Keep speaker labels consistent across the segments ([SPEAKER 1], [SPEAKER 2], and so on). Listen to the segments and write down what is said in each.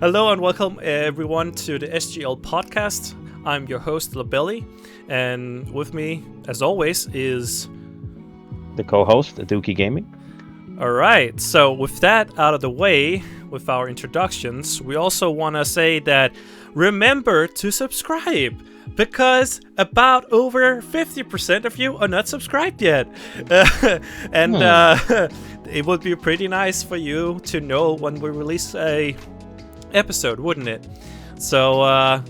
[SPEAKER 1] Hello and welcome everyone to the SGL podcast. I'm your host, Labeli, and with me, as always, is
[SPEAKER 2] the co-host, DoukieGaming.
[SPEAKER 1] All right, so with that out of the way, with our introductions, we also want to say that remember to subscribe, because about over 50% of you are not subscribed yet. It would be pretty nice for you to know when we release a episode, wouldn't it? So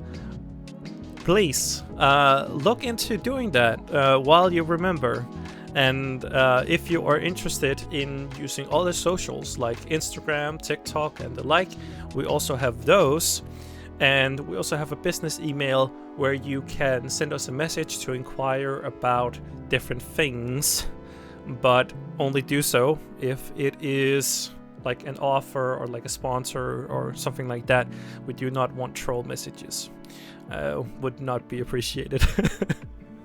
[SPEAKER 1] please look into doing that while you remember. And if you are interested in using all the socials like Instagram, TikTok, and the like, we also have those. And we also have a business email where you can send us a message to inquire about different things, but only do so if it is like an offer or like a sponsor or something like that. We do not want troll messages. Would not be appreciated.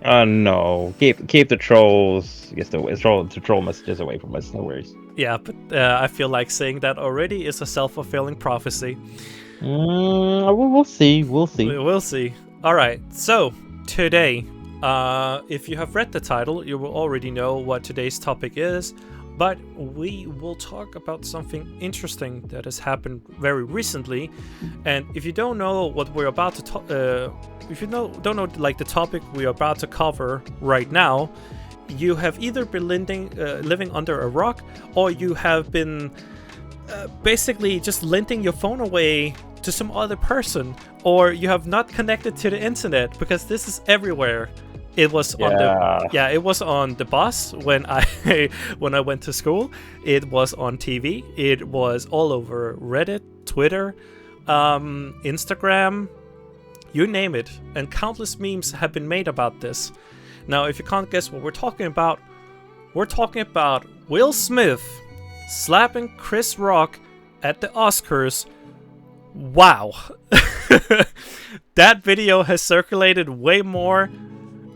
[SPEAKER 2] No, keep the trolls, the troll messages away from us. No worries.
[SPEAKER 1] Yeah, but I feel like saying that already is a self-fulfilling prophecy.
[SPEAKER 2] We'll see.
[SPEAKER 1] We'll see. All right. So today, if you have read the title, you will already know what today's topic is. But we will talk about something interesting that has happened very recently. And if you don't know what we're about to if you don't know like the topic we are about to cover right now, you have either been living under a rock, or you have been basically just lending your phone away to some other person, or you have not connected to the internet, because this is everywhere. It was it was on the bus when I went to school. It was on TV. It was all over Reddit, Twitter, Instagram, you name it. And countless memes have been made about this. Now, if you can't guess what we're talking about Will Smith slapping Chris Rock at the Oscars. Wow. That video has circulated way more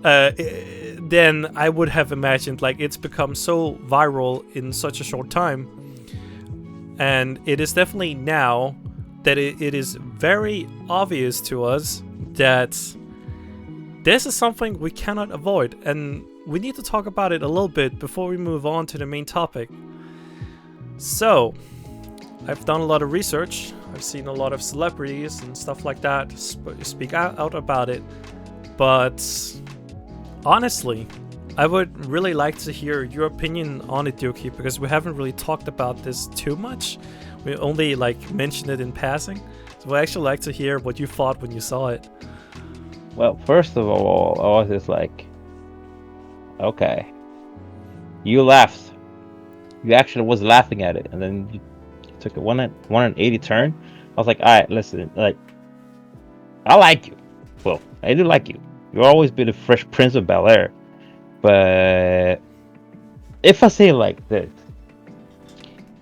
[SPEAKER 1] than I would have imagined. Like, it's become so viral in such a short time, and it is definitely now that it is very obvious to us that this is something we cannot avoid, and we need to talk about it a little bit before we move on to the main topic. So I've done a lot of research. I've seen a lot of celebrities and stuff like that speak out about it, but honestly, I would really like to hear your opinion on it, Doukie, because we haven't really talked about this too much. We only mentioned it in passing. So I'd actually like to hear what you thought when you saw it.
[SPEAKER 2] Well, first of all, I was just like, okay, you laughed. You actually was laughing at it, and then you took a 180 turn. I was like, all right, listen, I like you. Well, I do like you. You've always been a Fresh Prince of Bel-Air. But if I say it like this,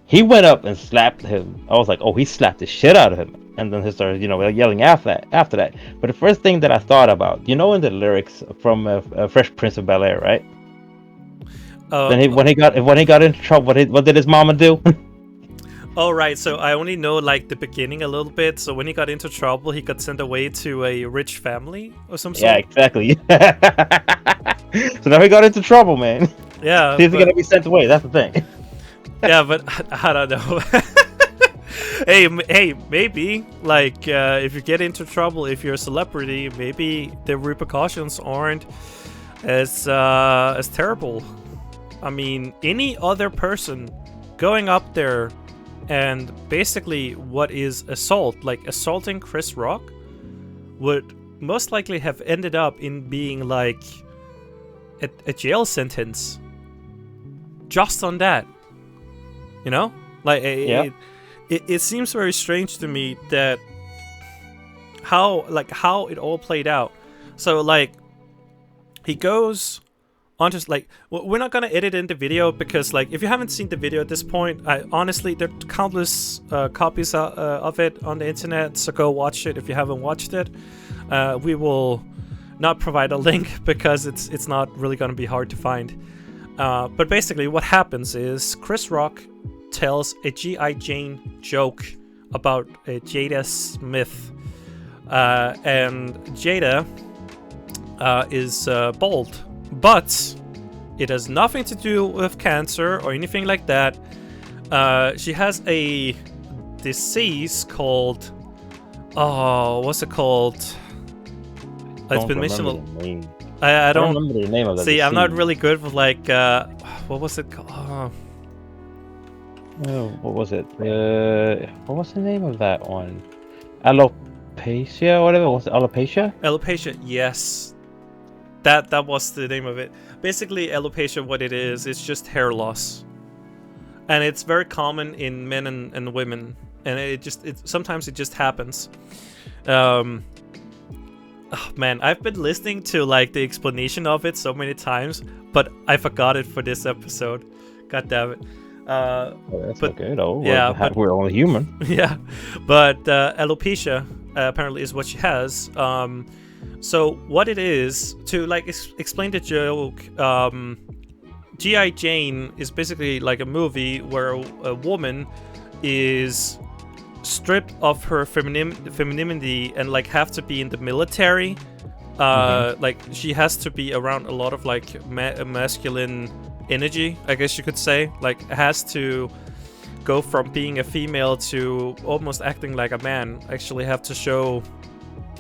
[SPEAKER 2] he went up and slapped him. I was like, oh, he slapped the shit out of him. And then he started, yelling after that. But the first thing that I thought about, in the lyrics from Fresh Prince of Bel-Air, right? Then when he got into trouble, what did his mama do?
[SPEAKER 1] Oh, right. So I only know the beginning a little bit. So when he got into trouble, he got sent away to a rich family or some sort.
[SPEAKER 2] Yeah, exactly. So now he got into trouble, man.
[SPEAKER 1] Yeah.
[SPEAKER 2] He's gonna be sent away. That's the thing.
[SPEAKER 1] Yeah, but I don't know. Hey, maybe if you get into trouble, if you're a celebrity, maybe the repercussions aren't as terrible. I mean, any other person going up there and basically what is assault, assaulting Chris Rock, would most likely have ended up in being a jail sentence just on that. It seems very strange to me that how it all played out. So he goes on just we're not gonna edit in the video, because if you haven't seen the video at this point, honestly, there are countless copies of it on the internet, so go watch it if you haven't watched it. We will not provide a link because it's not really gonna be hard to find. But basically what happens is Chris Rock tells a G.I. Jane joke about Jada Smith. And Jada is bald, but it has nothing to do with cancer or anything like that. She has a disease called... Oh, what's it called? It's been mentioned. I don't
[SPEAKER 2] remember the name of that.
[SPEAKER 1] See, I'm not really good with like what was it called?
[SPEAKER 2] What was it? What was the name of that one? Alopecia, whatever. Was it alopecia?
[SPEAKER 1] Alopecia, yes. That was the name of it. Basically, alopecia, what it is, it's just hair loss, and it's very common in men and women, and sometimes it just happens. Oh, man, I've been listening to like the explanation of it so many times, but I forgot it for this episode. God damn it.
[SPEAKER 2] That's okay though.
[SPEAKER 1] Yeah,
[SPEAKER 2] we're only human.
[SPEAKER 1] Yeah, but alopecia apparently is what she has. So what it is, to like explain the joke, G.I. Jane is basically like a movie where a woman is stripped of her femininity and like have to be in the military. Like she has to be around a lot of like masculine energy, I guess you could say. Like has to go from being a female to almost acting like a man. Actually have to show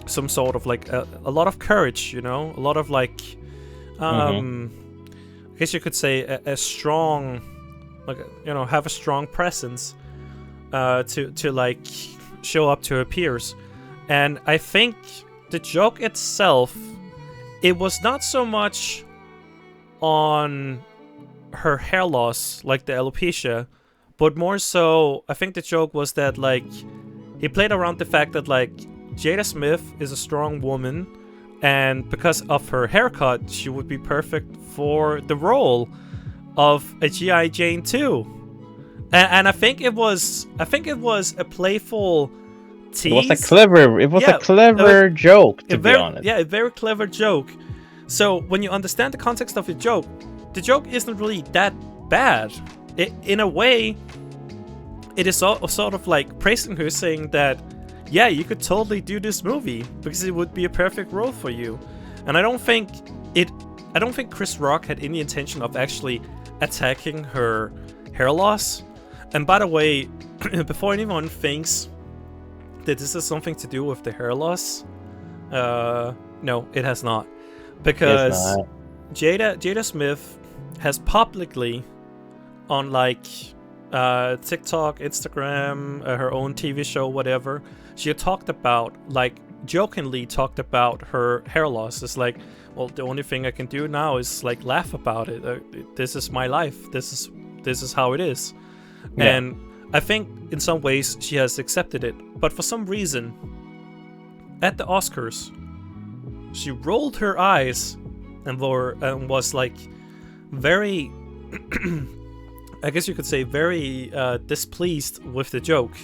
[SPEAKER 1] some sort of like a lot of courage, you know, a lot of like I guess you could say a strong, like, you know, have a strong presence to like show up to her peers. And I think the joke itself, it was not so much on her hair loss, like the alopecia, but more so, I think the joke was that like he played around the fact that like Jada Smith is a strong woman, and because of her haircut, she would be perfect for the role of a G.I. Jane too. And I think it was a playful tease.
[SPEAKER 2] It was a clever joke, to be honest.
[SPEAKER 1] Yeah, a very clever joke. So when you understand the context of the joke isn't really that bad. In a way, it is sort of like praising her, saying that, yeah, you could totally do this movie because it would be a perfect role for you. And I don't think Chris Rock had any intention of actually attacking her hair loss. And by the way, before anyone thinks that this has something to do with the hair loss, no, it has not. Because Jada Smith has publicly, on like TikTok, Instagram, her own TV show, whatever, she had talked about, like, jokingly talked about her hair loss. It's like, well, the only thing I can do now is like laugh about it. This is my life. This is how it is. Yeah. And I think in some ways she has accepted it. But for some reason, at the Oscars, she rolled her eyes and was like very, I guess you could say, very displeased with the joke.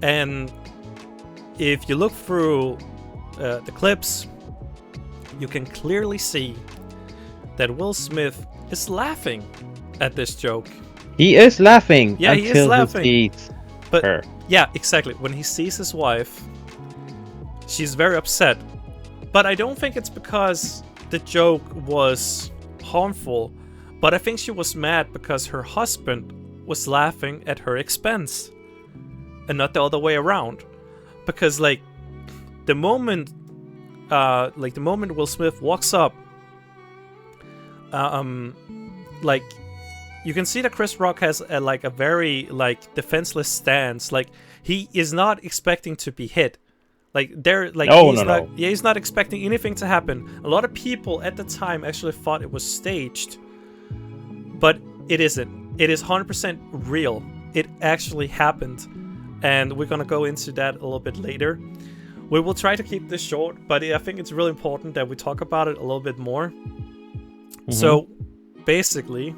[SPEAKER 1] And if you look through the clips, you can clearly see that Will Smith is laughing at this joke.
[SPEAKER 2] He is laughing.
[SPEAKER 1] Yeah, he is laughing.
[SPEAKER 2] He sees her.
[SPEAKER 1] Yeah, exactly. When he sees his wife, she's very upset. But I don't think it's because the joke was harmful. But I think she was mad because her husband was laughing at her expense, and not the other way around. Because like the moment Will Smith walks up, like you can see that Chris Rock has a very like defenseless stance. Like he is not expecting to be hit. He's not expecting anything to happen. A lot of people at the time actually thought it was staged, but it isn't. It is 100% real. It actually happened, and we're gonna go into that a little bit later. We will try to keep this short, but I think it's really important that we talk about it a little bit more. Mm-hmm. So, basically,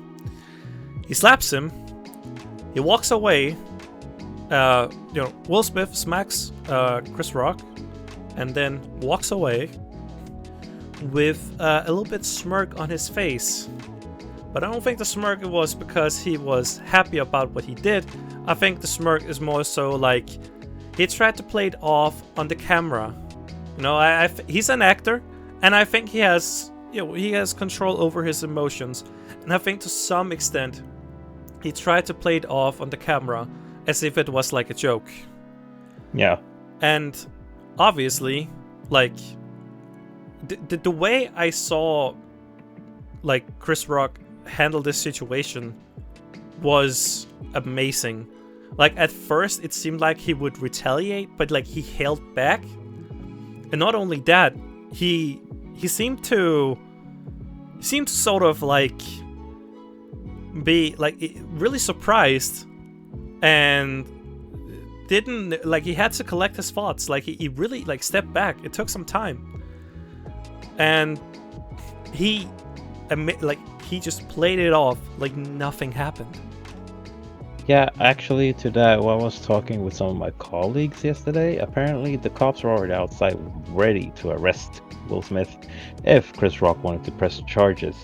[SPEAKER 1] he slaps him. He walks away. Will Smith smacks Chris Rock, and then walks away with a little bit smirk on his face. But I don't think the smirk was because he was happy about what he did. I think the smirk is more so like he tried to play it off on the camera. You know, he's an actor, and I think he has, you know, he has control over his emotions. And I think to some extent, he tried to play it off on the camera as if it was like a joke.
[SPEAKER 2] Yeah.
[SPEAKER 1] And obviously, like, the way I saw, like, Chris Rock handle this situation was amazing. Like, at first, it seemed like he would retaliate, but, like, he held back. And not only that, he seemed to sort of, like, be, like, really surprised, and didn't, like, he had to collect his thoughts. Like, he really, like, stepped back. It took some time. And he just played it off like nothing happened.
[SPEAKER 2] Yeah, actually, to that, when I was talking with some of my colleagues yesterday, apparently the cops were already outside ready to arrest Will Smith if Chris Rock wanted to press charges.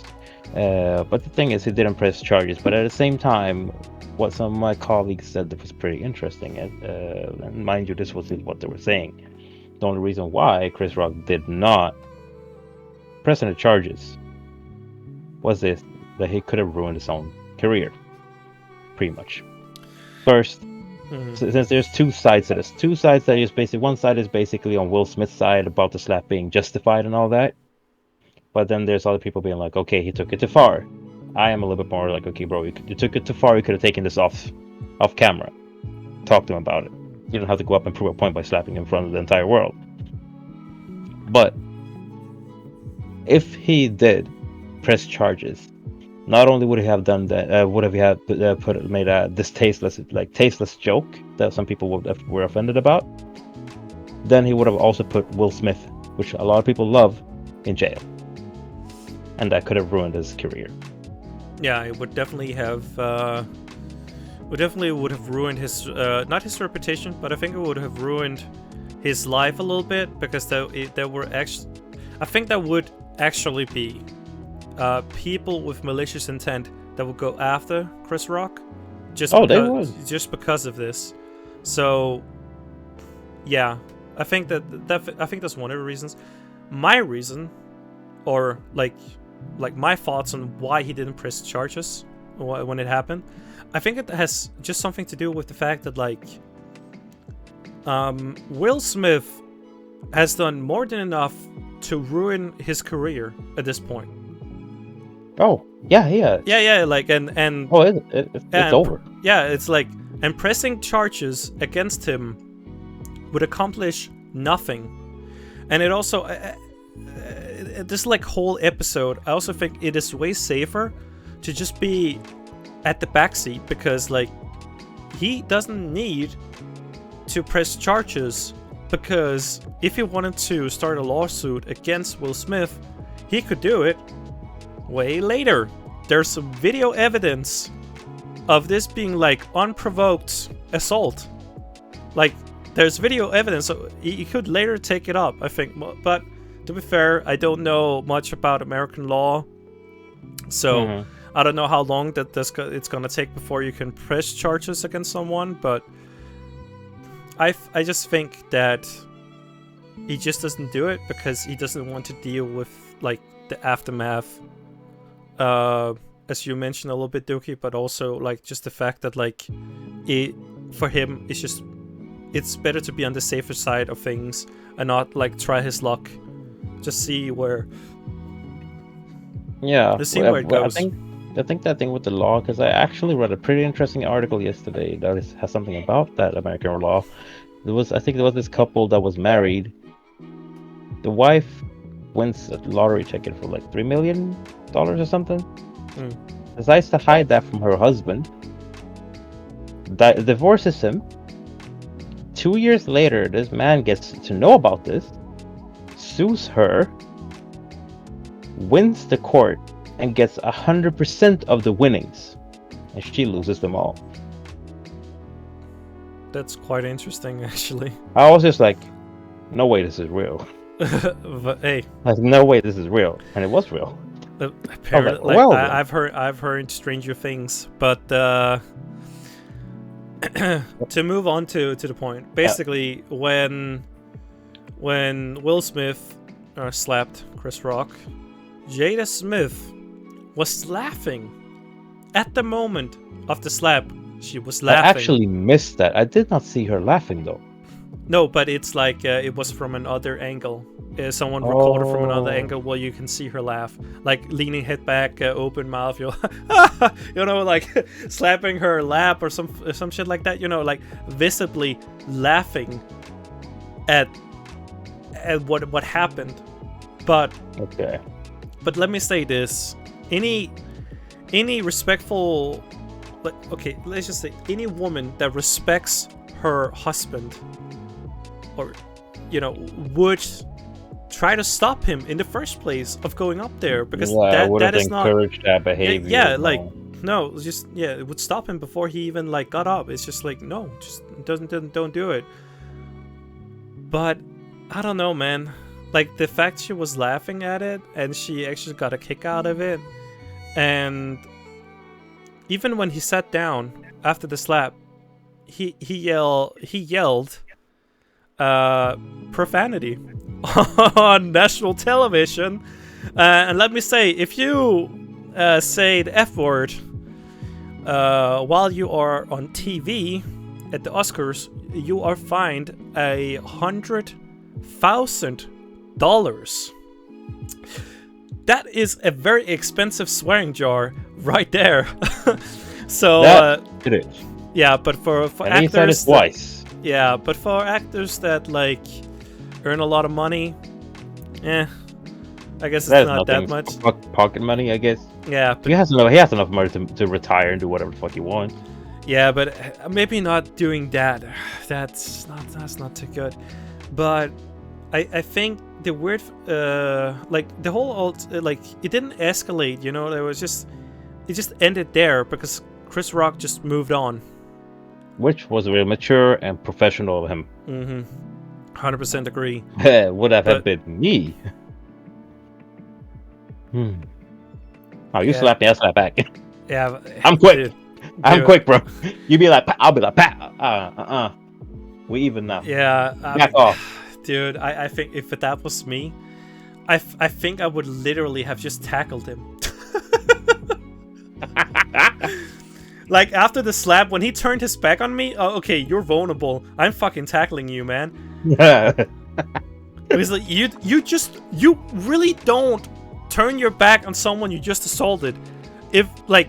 [SPEAKER 2] But the thing is, he didn't press charges. But at the same time, what some of my colleagues said that was pretty interesting, and mind you, this was what they were saying. The only reason why Chris Rock did not press any charges was this, that he could have ruined his own career, pretty much. First, since there's two sides to this, one side is basically on Will Smith's side about the slap being justified and all that, but then there's other people being like, okay, he took it too far. I am a little bit more like, okay, bro, you took it too far. You could have taken this off camera, talk to him about it. You don't have to go up and prove a point by slapping him in front of the entire world. But if he did press charges, not only would he have done that, would have had made a tasteless joke that some people were offended about, then he would have also put Will Smith, which a lot of people love, in jail, and that could have ruined his career.
[SPEAKER 1] Yeah, it would definitely have. Would have ruined his not his reputation, but I think it would have ruined his life a little bit, because there were actually, I think there would actually be people with malicious intent that would go after Chris Rock just because of this. So yeah, I think that's one of the reasons. My reason, or like my thoughts on why he didn't press charges when it happened, I think it has just something to do with the fact that, like, Will Smith has done more than enough to ruin his career at this point.
[SPEAKER 2] Oh, yeah, yeah.
[SPEAKER 1] Yeah, like, and
[SPEAKER 2] oh, it's over.
[SPEAKER 1] Yeah, it's like, and pressing charges against him would accomplish nothing. And it also, this, like, whole episode, I also think it is way safer to just be at the backseat, because, like, he doesn't need to press charges, because if he wanted to start a lawsuit against Will Smith, he could do it way later. There's some video evidence of this being, like, unprovoked assault. Like, there's video evidence, so he could later take it up, I think. But to be fair, I don't know much about American law, so I don't know how long it's gonna take before you can press charges against someone. But I just think that he just doesn't do it because he doesn't want to deal with, like, the aftermath, as you mentioned a little bit, Doukie, but also, like, just the fact that, like, for him, it's better to be on the safer side of things and not, like, try his luck. Just see where.
[SPEAKER 2] Yeah,
[SPEAKER 1] where it goes.
[SPEAKER 2] I think that thing with the law, because I actually read a pretty interesting article yesterday that has something about that American law. I think there was this couple that was married. The wife wins a lottery ticket for like $3 million or something. Decides to hide that from her husband. Divorces him. 2 years later, this man gets to know about this, sues her, wins the court, and gets 100% of the winnings, and she loses them all.
[SPEAKER 1] That's quite interesting, actually.
[SPEAKER 2] I was just like, no way this is real.
[SPEAKER 1] But hey,
[SPEAKER 2] like, no way this is real, and it was real.
[SPEAKER 1] Apparently,
[SPEAKER 2] like, well,
[SPEAKER 1] I've heard Stranger Things, but to move on to the point, basically, when Will Smith slapped Chris Rock, Jada Smith was laughing at the moment of the slap. She was laughing.
[SPEAKER 2] I actually missed that. I did not see her laughing though.
[SPEAKER 1] No, but it's like it was from another angle. Someone recorded from another angle where you can see her laugh, like leaning head back, open mouth, you know, like slapping her lap or some shit like that. You know, like visibly laughing at what happened. But
[SPEAKER 2] okay.
[SPEAKER 1] But let me say this: any respectful, okay, let's just say any woman that respects her husband, or would try to stop him in the first place of going up there, because that is not
[SPEAKER 2] encouraged that behavior.
[SPEAKER 1] Yeah, like no, just it would stop him before he even like got up. It's just like no, just don't do it. But I don't know, man. Like the fact she was laughing at it and she actually got a kick out of it, and even when he sat down after the slap, he yelled profanity on national television. And let me say, if you say the F word while you are on TV at the Oscars, you are fined $100,000. That is a very expensive swearing jar right there. So
[SPEAKER 2] it is.
[SPEAKER 1] Yeah, but for
[SPEAKER 2] and
[SPEAKER 1] actors,
[SPEAKER 2] he said it twice.
[SPEAKER 1] Yeah, but for actors that like earn a lot of money, I guess it's not that much.
[SPEAKER 2] Pocket money, I guess.
[SPEAKER 1] Yeah, but
[SPEAKER 2] he has enough money to retire and do whatever the fuck he wants.
[SPEAKER 1] Yeah, but maybe not doing that. That's not too good. But I think the weird, like the whole like it didn't escalate. There was it just ended there because Chris Rock just moved on.
[SPEAKER 2] Which was really mature and professional of him.
[SPEAKER 1] 100% agree.
[SPEAKER 2] Would have been me. Oh, you slap me, I slap back.
[SPEAKER 1] Yeah,
[SPEAKER 2] I'm quick. I'm quick, bro. You be like, I'll be like, Pat. We even now.
[SPEAKER 1] Yeah,
[SPEAKER 2] back off,
[SPEAKER 1] dude. I think if that was me, I think I would literally have just tackled him. Like after the slap, when he turned his back on me, oh, okay, you're vulnerable. I'm fucking tackling you, man. It was like you really don't turn your back on someone you just assaulted. If like,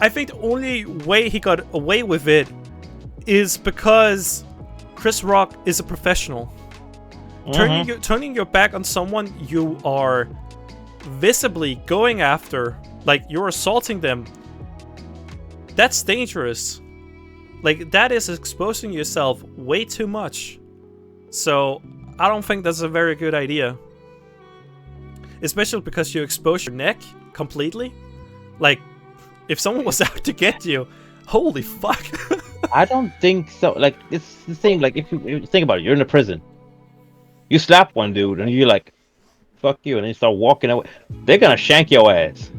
[SPEAKER 1] I think the only way he got away with it is because Chris Rock is a professional. Turning your back on someone you are visibly going after, like you're assaulting them. That's dangerous. Like, that is exposing yourself way too much. So, I don't think that's a very good idea. Especially because you expose your neck completely. Like, if someone was out to get you, holy fuck.
[SPEAKER 2] I don't think so. Like, it's the same. Like, if you think about it, you're in a prison. You slap one dude, and you're like, fuck you, and then you start walking away. They're gonna shank your ass.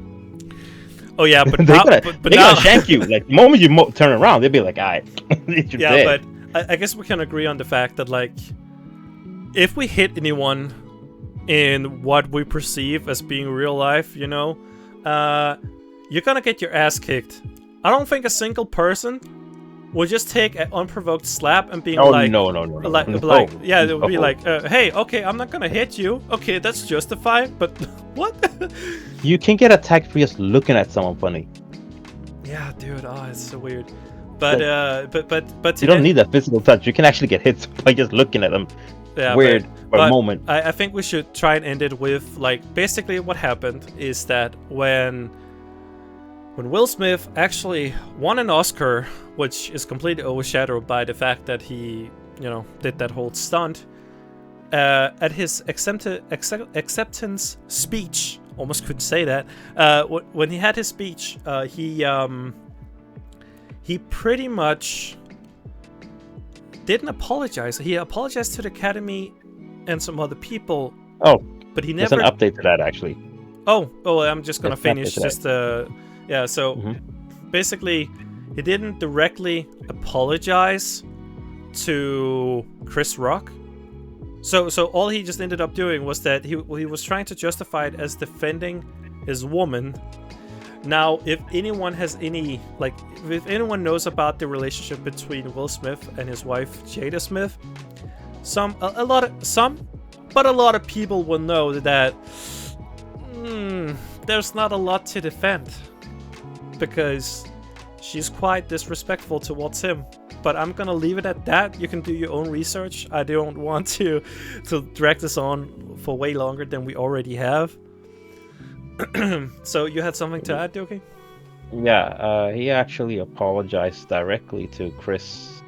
[SPEAKER 1] Oh yeah, but
[SPEAKER 2] they're gonna shank you. Like the moment you turn around, they'll be like, "Alright, you're dead."
[SPEAKER 1] But I guess we can agree on the fact that like, if we hit anyone in what we perceive as being real life, you're gonna get your ass kicked. I don't think a single person will just take an unprovoked slap and being like,
[SPEAKER 2] no.
[SPEAKER 1] Yeah, it would be like, hey, okay, I'm not gonna hit you. Okay, that's justified, but what?
[SPEAKER 2] You can get attacked for just looking at someone funny.
[SPEAKER 1] Yeah, dude. Oh, it's so weird. But
[SPEAKER 2] you don't need that physical touch. You can actually get hit by just looking at them.
[SPEAKER 1] Yeah,
[SPEAKER 2] weird for a moment.
[SPEAKER 1] I think we should try and end it with like basically what happened is that when Will Smith actually won an Oscar, which is completely overshadowed by the fact that he, did that whole stunt, at his acceptance speech, almost couldn't say that, when he had his speech, he pretty much didn't apologize. He apologized to the Academy and some other people.
[SPEAKER 2] Oh,
[SPEAKER 1] but he never...
[SPEAKER 2] There's an update to that, actually.
[SPEAKER 1] Oh, I'm just gonna finish just... Yeah, so basically he didn't directly apologize to Chris Rock. So all he just ended up doing was that he was trying to justify it as defending his woman. Now, if anyone has any, like, if anyone knows about the relationship between Will Smith and his wife Jada Smith, a lot of people will know that there's not a lot to defend, because she's quite disrespectful towards him. But I'm gonna leave it at that. You can do your own research. I don't want to drag this on for way longer than we already have. So you had something to add, Doukie?
[SPEAKER 2] Yeah, he actually apologized directly to Chris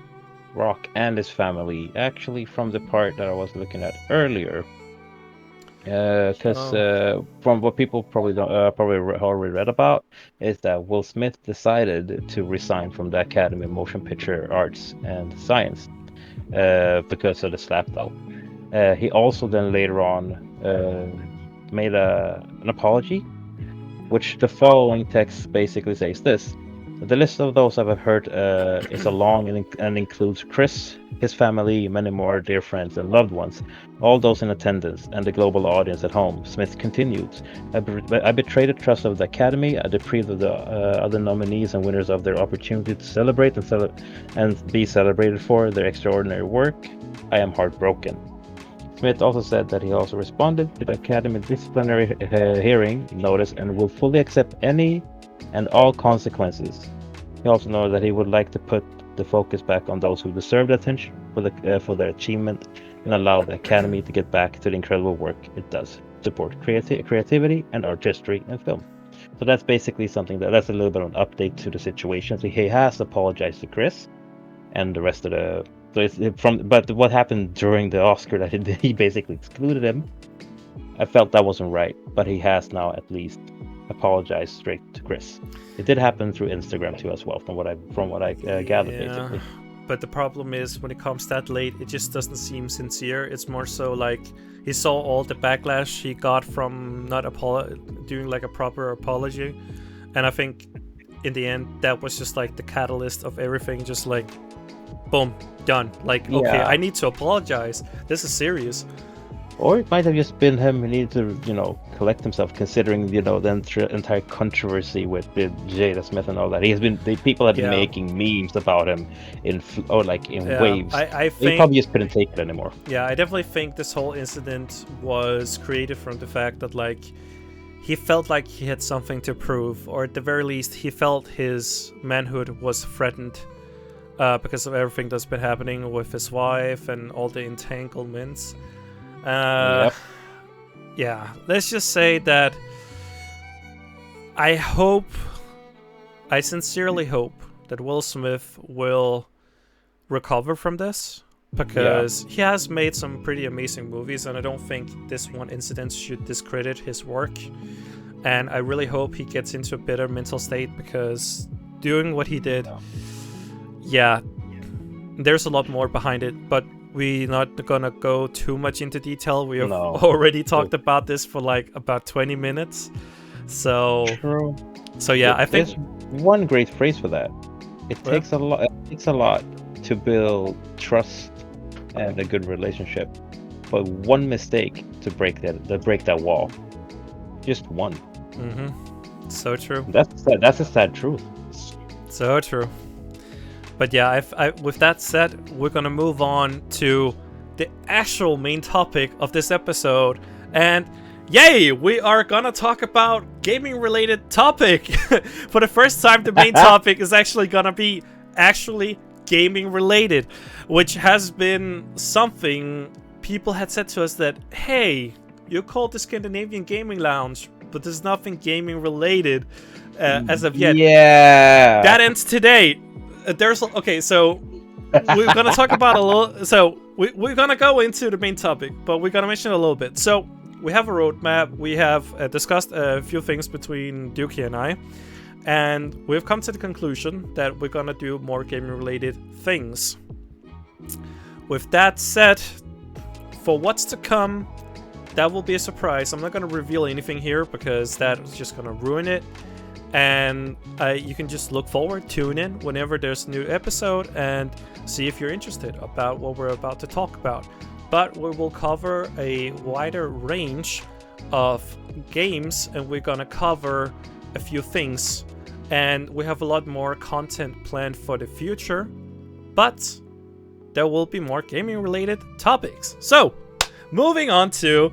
[SPEAKER 2] Rock and his family, actually from the part that I was looking at earlier. Because from what people probably already read about, is that Will Smith decided to resign from the Academy of Motion Picture Arts and Science because of the slap though. He also then later on made an apology, which the following text basically says this: the list of those I've heard is a long and includes Chris, his family, many more dear friends and loved ones, all those in attendance, and the global audience at home. Smith continued, I betrayed the trust of the Academy. I deprived of the other nominees and winners of their opportunity to celebrate and be celebrated for their extraordinary work. I am heartbroken. Smith also said that he also responded to the Academy disciplinary hearing notice and will fully accept any and all consequences. He also noted that he would like to put the focus back on those who deserve the attention for their achievement and allow the Academy to get back to the incredible work it does, support creativity and artistry in film. So that's basically something that's a little bit of an update to the situation. So he has apologized to Chris and the rest of the. So it's but what happened during the Oscar that he basically excluded him, I felt that wasn't right. But he has now at least apologized straight to Chris. It did happen through Instagram too as well, from what I gathered basically.
[SPEAKER 1] But the problem is, when it comes that late, it just doesn't seem sincere. It's more so like he saw all the backlash he got from not doing like a proper apology, and I think in the end that was just like the catalyst of everything. Just like, boom, done. Like, okay, I need to apologize. This is serious.
[SPEAKER 2] Or it might have just been him who needed to, collect himself, considering, the entire controversy with the Jada Smith and all that. People have been making memes about him in waves.
[SPEAKER 1] I think
[SPEAKER 2] he probably just couldn't take it anymore.
[SPEAKER 1] Yeah, I definitely think this whole incident was created from the fact that, like, he felt like he had something to prove, or at the very least, he felt his manhood was threatened because of everything that's been happening with his wife and all the entanglements. Yeah, let's just say that I sincerely hope that Will Smith will recover from this, because he has made some pretty amazing movies, and I don't think this one incident should discredit his work. And I really hope he gets into a better mental state, because doing what he did, there's a lot more behind it, but we're not gonna go too much into detail. We have already talked about this for like about 20 minutes. So,
[SPEAKER 2] True.
[SPEAKER 1] So yeah, I think
[SPEAKER 2] there's one great phrase for that. It takes a lot. It takes a lot to build trust and a good relationship, but one mistake to break that wall. Just one.
[SPEAKER 1] Mm-hmm. So true.
[SPEAKER 2] That's a sad truth.
[SPEAKER 1] So true. But yeah, with that said, we're gonna move on to the actual main topic of this episode. And yay, we are gonna talk about gaming-related topic. For the first time, the main topic is actually gonna be gaming-related, which has been something people had said to us that, hey, you're called the Scandinavian Gaming Lounge, but there's nothing gaming-related as of yet.
[SPEAKER 2] Yeah.
[SPEAKER 1] That ends today. So we're gonna talk about a little. So we're gonna go into the main topic, but we're gonna mention a little bit. So we have a roadmap. We have discussed a few things between Doukie and I, and we've come to the conclusion that we're gonna do more gaming-related things. With that said, for what's to come, that will be a surprise. I'm not gonna reveal anything here because that is just gonna ruin it. And you can just look forward, tune in whenever there's a new episode, and see if you're interested about what we're about to talk about. But we will cover a wider range of games, and we're gonna cover a few things. And we have a lot more content planned for the future, but there will be more gaming related topics. So, moving on to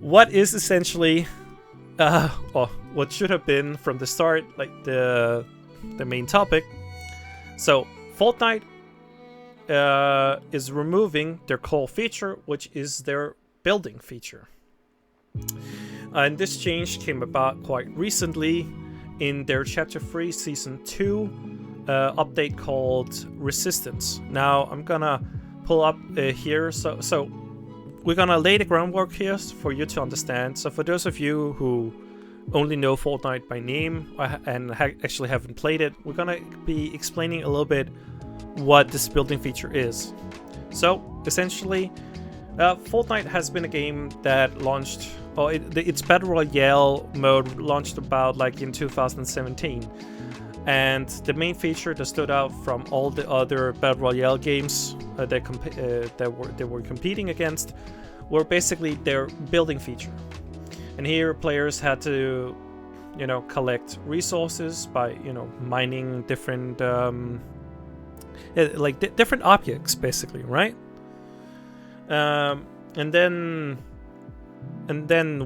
[SPEAKER 1] what is essentially what should have been from the start, like the main topic. So Fortnite is removing their core feature, which is their building feature. And this change came about quite recently in their Chapter 3 Season 2 update called Resistance. Now I'm gonna pull up here, so we're gonna lay the groundwork here for you to understand. So for those of you who only know Fortnite by name and actually haven't played it, we're gonna be explaining a little bit what this building feature is. So essentially, Fortnite has been a game that launched, its Battle Royale mode launched about like in 2017. And the main feature that stood out from all the other Battle Royale games that they were competing against were basically their building feature. And here players had to, collect resources by, mining different, different objects, basically, right? And then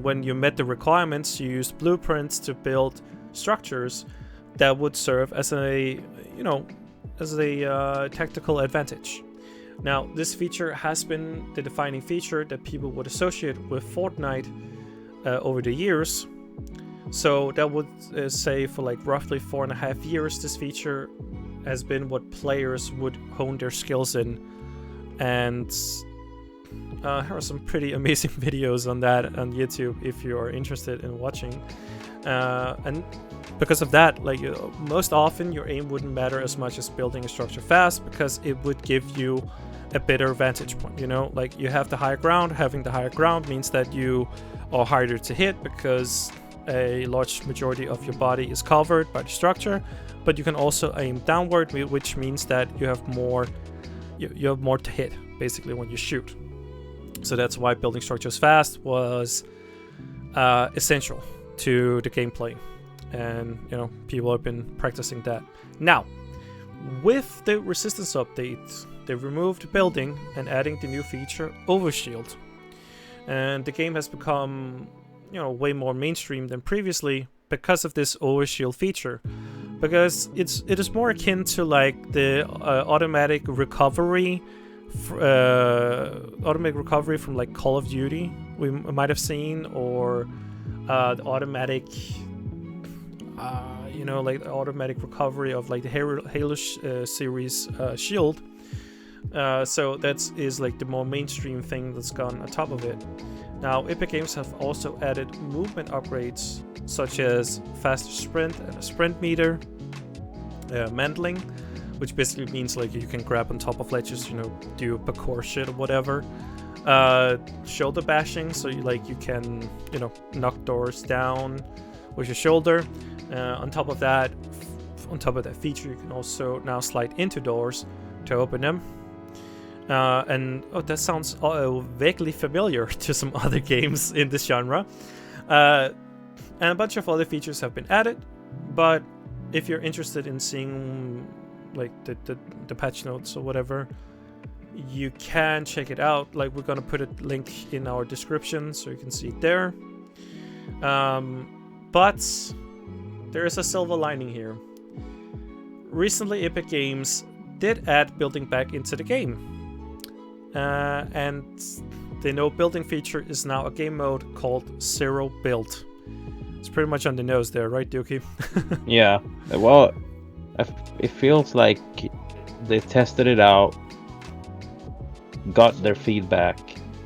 [SPEAKER 1] when you met the requirements, you used blueprints to build structures that would serve as a tactical advantage. Now, this feature has been the defining feature that people would associate with Fortnite over the years. So that would say for like roughly 4.5 years, this feature has been what players would hone their skills in. And here are some pretty amazing videos on that on YouTube if you are interested in watching. And because of that, most often your aim wouldn't matter as much as building a structure fast, because it would give you a better vantage point. You have the higher ground. Having the higher ground means that you are harder to hit because a large majority of your body is covered by the structure. But you can also aim downward, which means that you have more to hit basically when you shoot. So that's why building structures fast was essential to the gameplay, and people have been practicing that. Now, with the Resistance update, they removed building and adding the new feature Overshield, and the game has become way more mainstream than previously because of this Overshield feature, because it is more akin to like the automatic recovery from like Call of Duty we might have seen, or the automatic automatic recovery of like the Halo series shield. So that is like the more mainstream thing that's gone on top of it. Now, Epic Games have also added movement upgrades such as faster sprint and a sprint meter, mantling, which basically means like you can grab on top of ledges, do parkour shit or whatever. Shoulder bashing, so you can knock doors down with your shoulder. On top of that feature, you can also now slide into doors to open them. And that sounds vaguely familiar to some other games in this genre. And a bunch of other features have been added, but if you're interested in seeing like the patch notes or whatever, you can check it out. Like, we're gonna put a link in our description so you can see it there. But there is a silver lining here. Recently, Epic Games did add building back into the game. And the no building feature is now a game mode called Zero Build. It's pretty much on the nose there, right, Doukie?
[SPEAKER 2] Yeah. Well, it feels like they tested it out, got their feedback,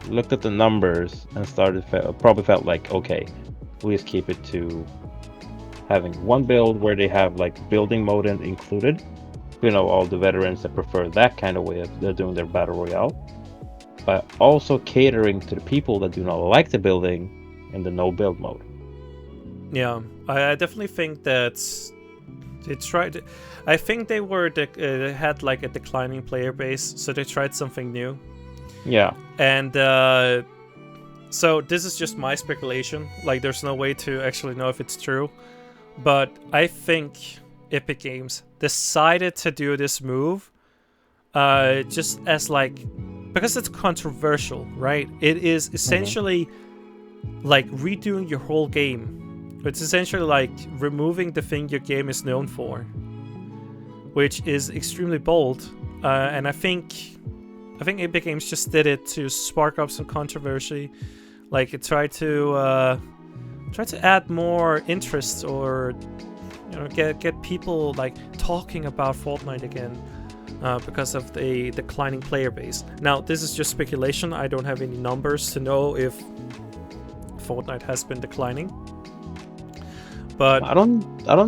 [SPEAKER 2] looked at the numbers, and probably felt like, okay, we'll just keep it to having one build where they have like building mode included. All the veterans that prefer that kind of way of doing their battle royale, but also catering to the people that do not like the building in the no build mode.
[SPEAKER 1] Yeah, I definitely think that they tried. I think they were they had like a declining player base, so they tried something new.
[SPEAKER 2] Yeah.
[SPEAKER 1] And so this is just my speculation. Like, there's no way to actually know if it's true, but I think Epic Games decided to do this move, just as like, because it's controversial, right? It is essentially like redoing your whole game. It's essentially like removing the thing your game is known for, which is extremely bold. And I think Epic Games just did it to spark up some controversy. Like, it tried to add more interest, or get people like talking about Fortnite again, because of the declining player base. Now, this is just speculation. I don't have any numbers to know if Fortnite has been declining, but
[SPEAKER 2] I don't. Well,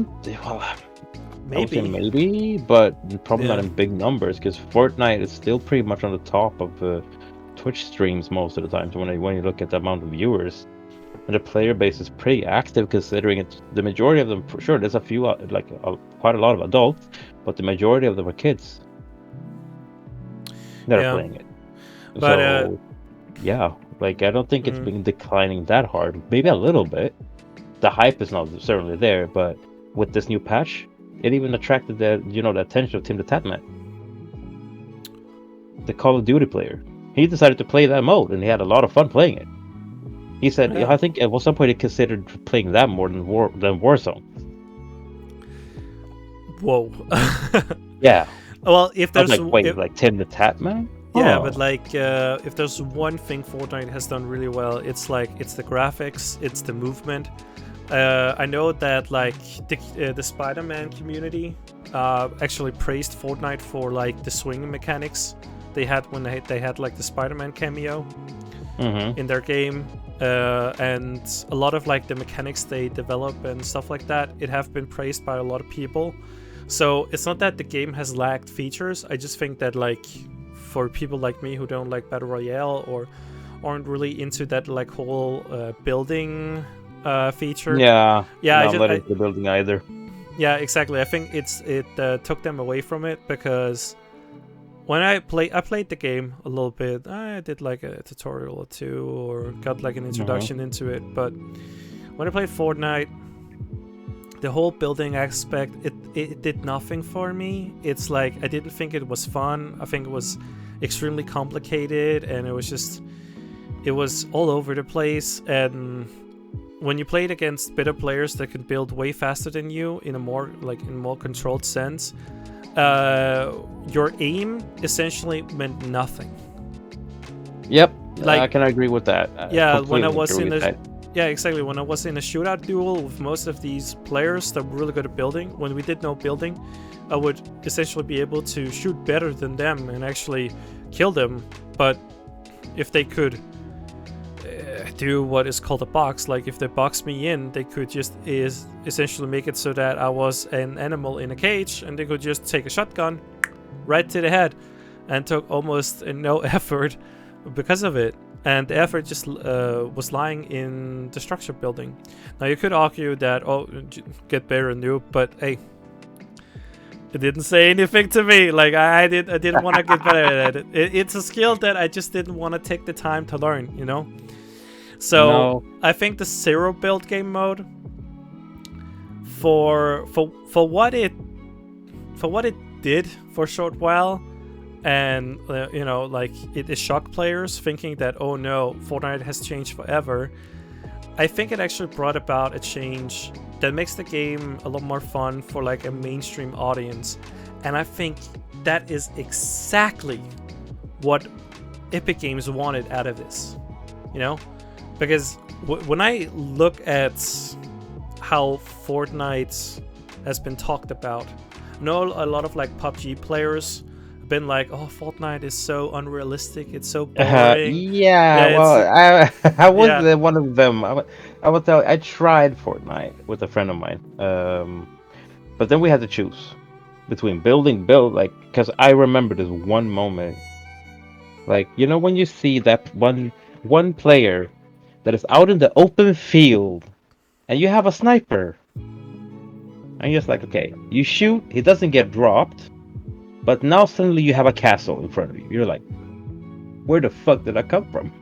[SPEAKER 2] I would say
[SPEAKER 1] maybe.
[SPEAKER 2] maybe, but probably not
[SPEAKER 1] Yeah.
[SPEAKER 2] in big numbers, because Fortnite is still pretty much on the top of Twitch streams most of the time. So when you look at the amount of viewers, and the player base is pretty active, considering it. The majority of them, for sure, there's a few quite a lot of adults, but the majority of them are kids that are
[SPEAKER 1] Yeah.
[SPEAKER 2] playing it.
[SPEAKER 1] But
[SPEAKER 2] So yeah, like I don't think it's been declining that hard. Maybe a little bit. The hype is not certainly there, but with this new patch, it even attracted the attention of Tim the Tatman, the Call of Duty player. He decided to play that mode, and he had a lot of fun playing it. He said,
[SPEAKER 1] Yeah.
[SPEAKER 2] I think at some point he considered playing that more than Warzone.
[SPEAKER 1] Whoa.
[SPEAKER 2] Yeah.
[SPEAKER 1] Well, if
[SPEAKER 2] I was
[SPEAKER 1] there's
[SPEAKER 2] like, wait, like Tim the Tatman?
[SPEAKER 1] yeah,
[SPEAKER 2] Oh.
[SPEAKER 1] but like, if there's one thing Fortnite has done really well, it's the graphics, it's the movement. I know that like the Spider-Man community actually praised Fortnite for like the swinging mechanics they had when they had like the Spider-Man cameo in their game, and a lot of like the mechanics they develop and stuff like that. It have been praised by a lot of people. So it's not that the game has lacked features. I just think that like for people like me who don't like Battle Royale or aren't really into that like whole building feature.
[SPEAKER 2] Yeah.
[SPEAKER 1] Yeah,
[SPEAKER 2] Not letting the building either.
[SPEAKER 1] yeah, exactly. I think it took them away from it, because when I played the game a little bit. I did like a tutorial or two, or got like an introduction into it. But when I played Fortnite, the whole building aspect, it did nothing for me. It's like I didn't think it was fun. I think it was extremely complicated, and it was all over the place. And when you played against better players that could build way faster than you in a more controlled sense, your aim essentially meant nothing.
[SPEAKER 2] Yep.
[SPEAKER 1] Like,
[SPEAKER 2] I can agree with that.
[SPEAKER 1] yeah, when I
[SPEAKER 2] Completely
[SPEAKER 1] was
[SPEAKER 2] agree
[SPEAKER 1] in
[SPEAKER 2] with
[SPEAKER 1] a
[SPEAKER 2] that.
[SPEAKER 1] yeah, exactly. When I was in a shootout duel with most of these players that were really good at building, when we did no building, I would essentially be able to shoot better than them and actually kill them. But if they could do what is called a box, like if they box me in, they could just essentially make it so that I was an animal in a cage, and they could just take a shotgun right to the head, and took almost no effort because of it. And the effort just was lying in the structure building. Now you could argue that, get better noob, but hey, it didn't say anything to me. Like I didn't want to get better at it. It's a skill that I just didn't want to take the time to learn, you know. So
[SPEAKER 2] No.
[SPEAKER 1] I think the zero build game mode, for what it did for a short while, and like it shocked players thinking that, oh no, Fortnite has changed forever. I think it actually brought about a change that makes the game a lot more fun for like a mainstream audience, and I think that is exactly what Epic Games wanted out of this, because when I look at how Fortnite has been talked about, I know a lot of like PUBG players been like, oh, Fortnite is so unrealistic, it's so boring.
[SPEAKER 2] Yeah,
[SPEAKER 1] Yeah,
[SPEAKER 2] well, I was
[SPEAKER 1] yeah,
[SPEAKER 2] one of them. I would tell. I tried Fortnite with a friend of mine, but then we had to choose between build, like, because I remember this one moment, like when you see that one player that is out in the open field and you have a sniper. And you're just like, okay, you shoot, he doesn't get dropped, but now suddenly you have a castle in front of you. You're like, where the fuck did I come from?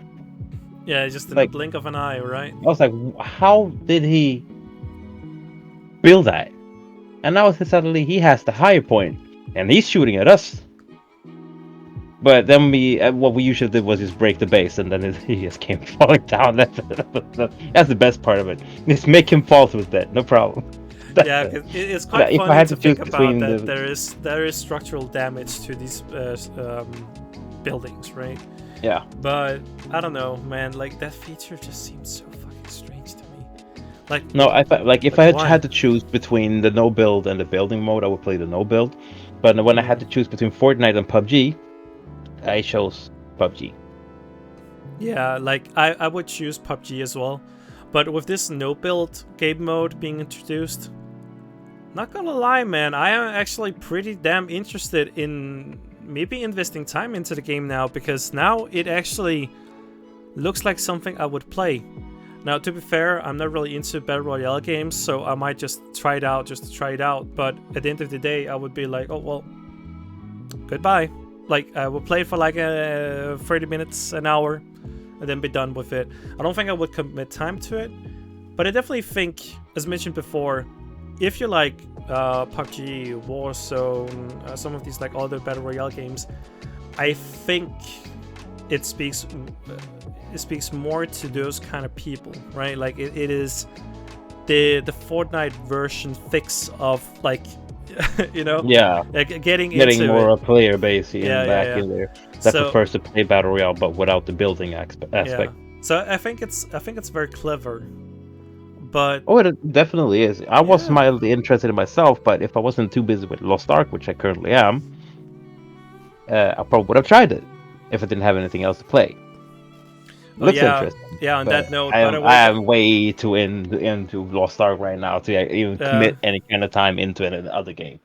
[SPEAKER 1] Yeah, just in the
[SPEAKER 2] Like,
[SPEAKER 1] blink of an eye, right?
[SPEAKER 2] I was like, how did he build that? And now suddenly he has the higher point, and he's shooting at us. But then what we usually did was just break the base, and then he just came falling down. That's the best part of it. Just make him fall through that, no problem.
[SPEAKER 1] Yeah, it's quite
[SPEAKER 2] If I
[SPEAKER 1] funny
[SPEAKER 2] had
[SPEAKER 1] to
[SPEAKER 2] to choose
[SPEAKER 1] think about
[SPEAKER 2] between
[SPEAKER 1] that
[SPEAKER 2] the,
[SPEAKER 1] there is structural damage to these buildings, right?
[SPEAKER 2] yeah,
[SPEAKER 1] But I don't know, man. Like that feature just seems so fucking strange to me. Like,
[SPEAKER 2] no, I thought like if I
[SPEAKER 1] why?
[SPEAKER 2] had to choose between the no build and the building mode, I would play the no build. But when I had to choose between Fortnite and PUBG, I chose PUBG.
[SPEAKER 1] Yeah, like I would choose PUBG as well. But with this no build game mode being introduced, not gonna lie, man, I am actually pretty damn interested in maybe investing time into the game now, because now it actually looks like something I would play. Now, to be fair, I'm not really into Battle Royale games, so I might just try it out just to try it out. But at the end of the day, I would be like, oh, well, goodbye. Like, I will play for like 30 minutes, an hour, and then be done with it. I don't think I would commit time to it, but I definitely think, as mentioned before, if you like PUBG, Warzone, some of these like other Battle Royale games, I think it speaks more to those kind of people, right? Like it is the Fortnite version fix of like
[SPEAKER 2] Yeah,
[SPEAKER 1] like
[SPEAKER 2] getting
[SPEAKER 1] into
[SPEAKER 2] more
[SPEAKER 1] it.
[SPEAKER 2] a player base
[SPEAKER 1] Yeah,
[SPEAKER 2] in
[SPEAKER 1] yeah,
[SPEAKER 2] back
[SPEAKER 1] yeah.
[SPEAKER 2] in there that
[SPEAKER 1] So
[SPEAKER 2] prefers to play battle royale, but without the building
[SPEAKER 1] yeah,
[SPEAKER 2] aspect.
[SPEAKER 1] so I think it's very clever, but
[SPEAKER 2] Oh, it definitely is. I was
[SPEAKER 1] yeah.
[SPEAKER 2] mildly interested in myself, but if I wasn't too busy with Lost Ark, which I currently am, I probably would have tried it if I didn't have anything else to play.
[SPEAKER 1] Oh
[SPEAKER 2] Looks
[SPEAKER 1] yeah,
[SPEAKER 2] interesting,
[SPEAKER 1] yeah. On
[SPEAKER 2] but
[SPEAKER 1] that note,
[SPEAKER 2] I
[SPEAKER 1] by the
[SPEAKER 2] am
[SPEAKER 1] way,
[SPEAKER 2] way too into Lost Ark right now to even
[SPEAKER 1] uh,
[SPEAKER 2] commit any kind of time into another game.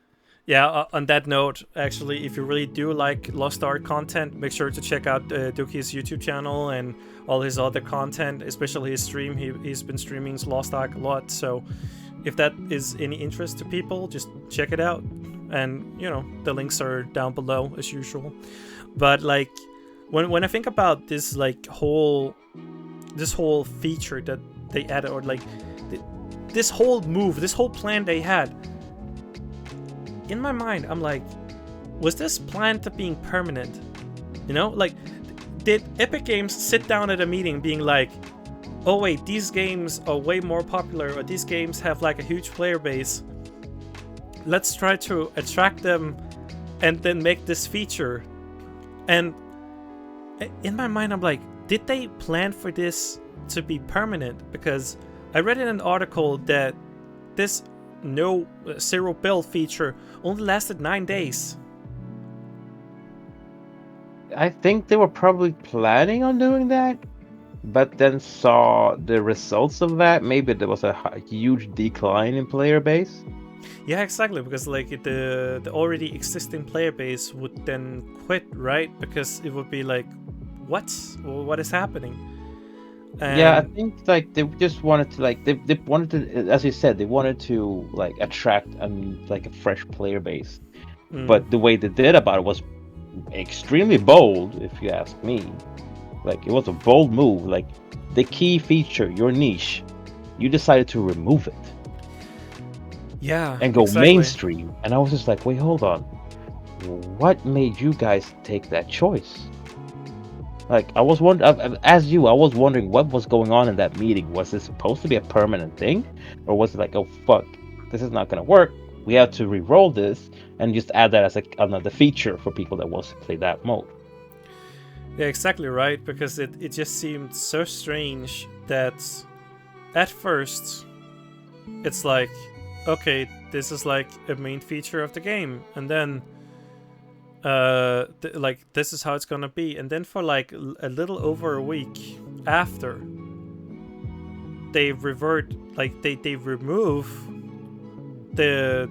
[SPEAKER 1] yeah, on that note, actually, if you really do like Lost Ark content, make sure to check out Doukie's YouTube channel and all his other content, especially his stream. He's been streaming Lost Ark a lot, so if that is any interest to people, just check it out. And the links are down below as usual. But like, when I think about this whole feature that they added, or like this whole move, this whole plan they had, in my mind, I'm like, was this planned to being permanent? Like, did Epic Games sit down at a meeting being like, oh wait, these games are way more popular, or these games have like a huge player base, let's try to attract them and then make this feature? And in my mind, I'm like, did they plan for this to be permanent? Because I read in an article that this zero build feature only lasted 9 days.
[SPEAKER 2] I think they were probably planning on doing that, but then saw the results of that. Maybe there was a huge decline in player base.
[SPEAKER 1] Yeah, exactly, because like the already existing player base would then quit, right? Because it would be like, what is happening? And
[SPEAKER 2] Yeah, I think like they just wanted to like they wanted to, as you said, they wanted to like attract like a fresh player base. But the way they did about it was extremely bold, if you ask me. Like it was a bold move. Like the key feature, your niche, you decided to remove it
[SPEAKER 1] yeah,
[SPEAKER 2] and go
[SPEAKER 1] exactly.
[SPEAKER 2] mainstream. And I was just like, wait, hold on. What made you guys take that choice? Like I was wondering, as you, I was wondering what was going on in that meeting. Was this supposed to be a permanent thing, or was it like, oh fuck, this is not gonna work? We have to re-roll this and just add that as another feature for people that wants to play that mode.
[SPEAKER 1] Yeah, exactly right. Because it just seemed so strange that at first it's like, okay, this is like a main feature of the game, and then like this is how it's gonna be, and then for like a little over a week after, they revert, like they remove the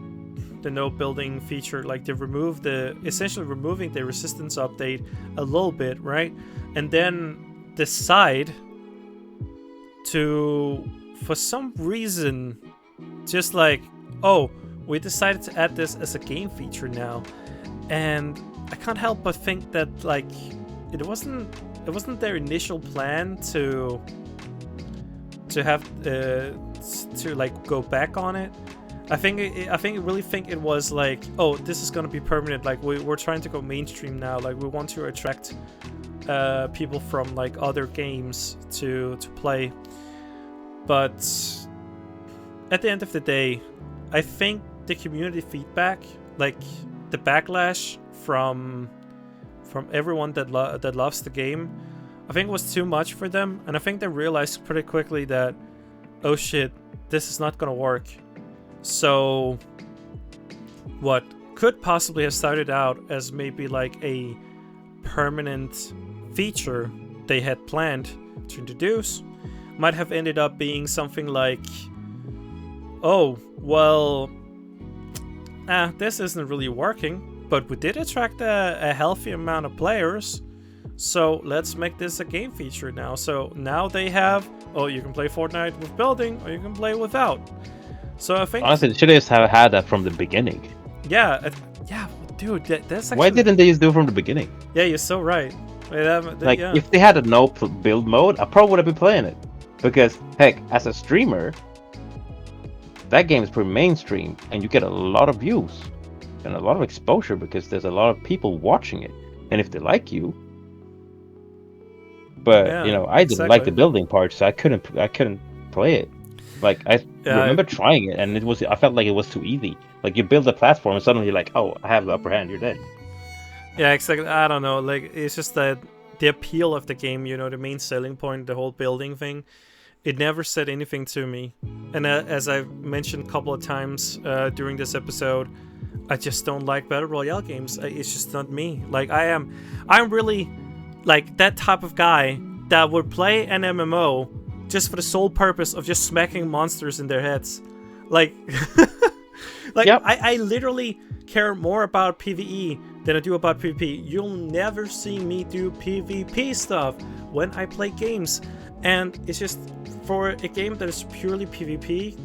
[SPEAKER 1] no building feature. Like they remove essentially removing the resistance update a little bit, right? And then decide to for some reason, just like, oh, we decided to add this as a game feature now, and I can't help but think that like it wasn't their initial plan to have to like go back on it. I really think it was like, oh, this is gonna be permanent. Like we're trying to go mainstream now. Like we want to attract people from like other games to play. But at the end of the day, I think the community feedback, like the backlash from everyone that loves the game, I think was too much for them, and I think they realized pretty quickly that, oh shit, this is not gonna work. So what could possibly have started out as maybe like a permanent feature they had planned to introduce might have ended up being something like, oh, well, this isn't really working, but we did attract a healthy amount of players, so let's make this a game feature now. So now they have, oh, you can play Fortnite with building, or you can play without. So I think
[SPEAKER 2] honestly, they should have had that from the beginning.
[SPEAKER 1] Yeah, yeah, dude, that's actually...
[SPEAKER 2] Why didn't they just do it from the beginning?
[SPEAKER 1] Yeah, you're so right.
[SPEAKER 2] Like, if they had a no build mode, I probably would have been playing it. Because, heck, as a streamer, that game is pretty mainstream, and you get a lot of views and a lot of exposure because there's a lot of people watching it, and if they like you. But
[SPEAKER 1] yeah,
[SPEAKER 2] you know, I didn't like the building part, so I couldn't play it. Like I remember trying it, and I felt like it was too easy. Like you build a platform, and suddenly you're like, oh, I have the upper hand. You're dead.
[SPEAKER 1] Yeah, exactly. I don't know. Like it's just that the appeal of the game, you know, the main selling point, the whole building thing, it never said anything to me. And as I've mentioned a couple of times during this episode, I just don't like battle royale games. It's just not me. Like I'm really like that type of guy that would play an MMO just for the sole purpose of just smacking monsters in their heads. Like, like yep. I literally care more about PvE than I do about PvP. You'll never see me do PvP stuff when I play games. And it's just, for a game that is purely PvP,